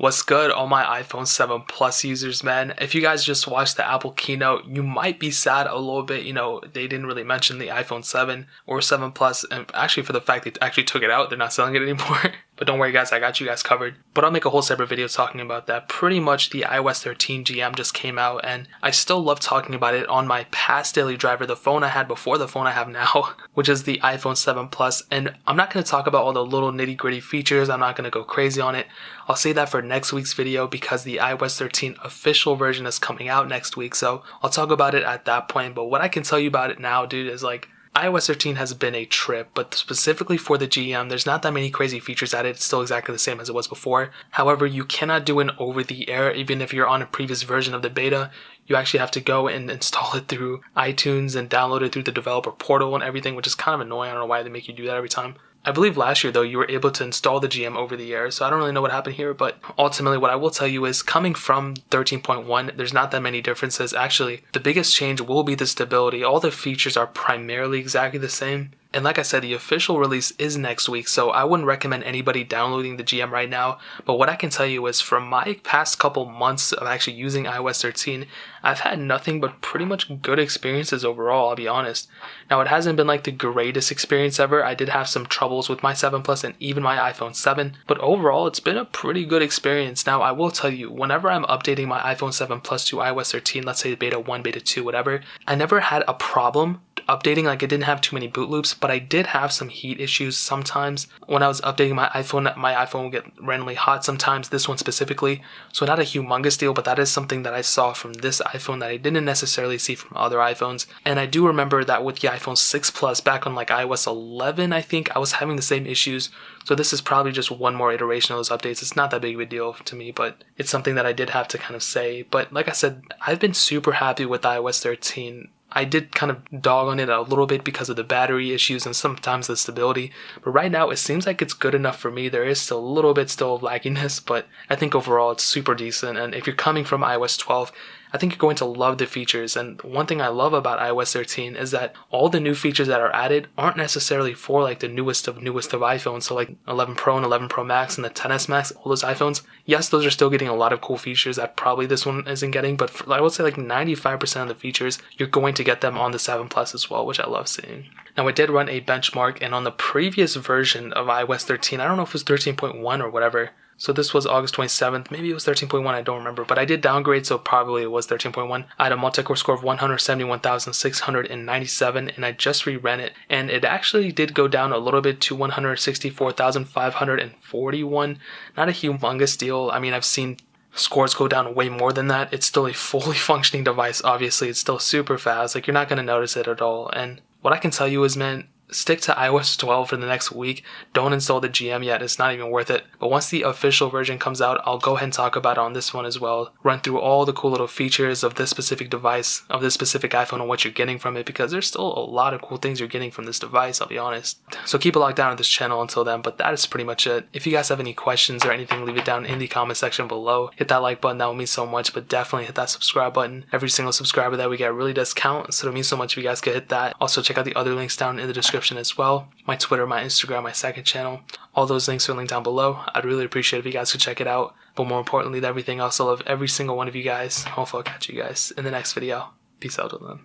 What's good, all my iPhone 7 Plus users, man? If you guys just watched the Apple keynote, you might be sad a little bit. They didn't really mention the iPhone 7 or 7 Plus, and actually for the fact they actually took it out, they're not selling it anymore. But don't worry guys, I got you guys covered. But I'll make a whole separate video talking about that. Pretty much the iOS 13 GM just came out, and I still love talking about it on my past daily driver, the phone I had before the phone I have now, which is the iPhone 7 Plus. And I'm not going to talk about all the little nitty gritty features, I'm not going to go crazy on it. I'll save that for next week's video because the iOS 13 official version is coming out next week, so I'll talk about it at that point. But what I can tell you about it now, dude, is like, iOS 13 has been a trip, but specifically for the GM, there's not that many crazy features added. It's still exactly the same as it was before. However, you cannot do an over-the-air, even if you're on a previous version of the beta. You actually have to go and install it through iTunes and download it through the developer portal and everything, which is kind of annoying. I don't know why they make you do that every time. I believe last year, though, you were able to install the GM over the air, so I don't really know what happened here, but ultimately what I will tell you is coming from 13.1, there's not that many differences. Actually, the biggest change will be the stability. All the features are primarily exactly the same. And like I said, the official release is next week, so I wouldn't recommend anybody downloading the GM right now. But what I can tell you is from my past couple months of actually using iOS 13, I've had nothing but pretty much good experiences overall, I'll be honest. Now, it hasn't been like the greatest experience ever. I did have some troubles with my 7 Plus and even my iPhone 7, but overall, it's been a pretty good experience. Now, I will tell you, whenever I'm updating my iPhone 7 Plus to iOS 13, let's say beta 1, beta 2, whatever, I never had a problem updating. Like, it didn't have too many boot loops, but I did have some heat issues sometimes when I was updating my iPhone would get randomly hot sometimes, this one specifically. So not a humongous deal, but that is something that I saw from this iPhone that I didn't necessarily see from other iPhones. And I do remember that with the iPhone 6 Plus back on like iOS 11, I think I was having the same issues. So this is probably just one more iteration of those updates. It's not that big of a deal to me, but it's something that I did have to kind of say. But like I said, I've been super happy with iOS 13. I did kind of dog on it a little bit because of the battery issues and sometimes the stability, but right now it seems like it's good enough for me. There is still a little bit of lagginess, but I think overall it's super decent. And if you're coming from iOS 12, I think you're going to love the features. And one thing I love about iOS 13 is that all the new features that are added aren't necessarily for like the newest of iPhones. So like 11 Pro and 11 Pro Max and the 10s Max, all those iPhones. Yes, those are still getting a lot of cool features that probably this one isn't getting, but I would say like 95% of the features, you're going to get them on the 7 Plus as well, which I love seeing. Now, I did run a benchmark, and on the previous version of iOS 13, I don't know if it was 13.1 or whatever, so this was August 27th, maybe it was 13.1, I don't remember, but I did downgrade, so probably it was 13.1. I had a multi-core score of 171,697, and I just reran it, and it actually did go down a little bit to 164,541. Not a humongous deal. I mean, I've seen scores go down way more than that. It's still a fully functioning device, obviously. It's still super fast. Like, you're not going to notice it at all. And what I can tell you is, man, stick to iOS 12 for the next week. Don't install the GM yet. It's not even worth it. But once the official version comes out, I'll go ahead and talk about it on this one as well. Run through all the cool little features of this specific device, of this specific iPhone, and what you're getting from it, because there's still a lot of cool things you're getting from this device, I'll be honest. So keep it locked down on this channel until then, but that is pretty much it. If you guys have any questions or anything, leave it down in the comment section below. Hit that like button, that would mean so much, but definitely hit that subscribe button. Every single subscriber that we get really does count, so it means so much if you guys could hit that. Also, check out the other links down in the description as well. My Twitter, my Instagram, my second channel. All those links are linked down below. I'd really appreciate it if you guys could check it out. But more importantly than everything else, I love every single one of you guys. Hopefully I'll catch you guys in the next video. Peace out till then.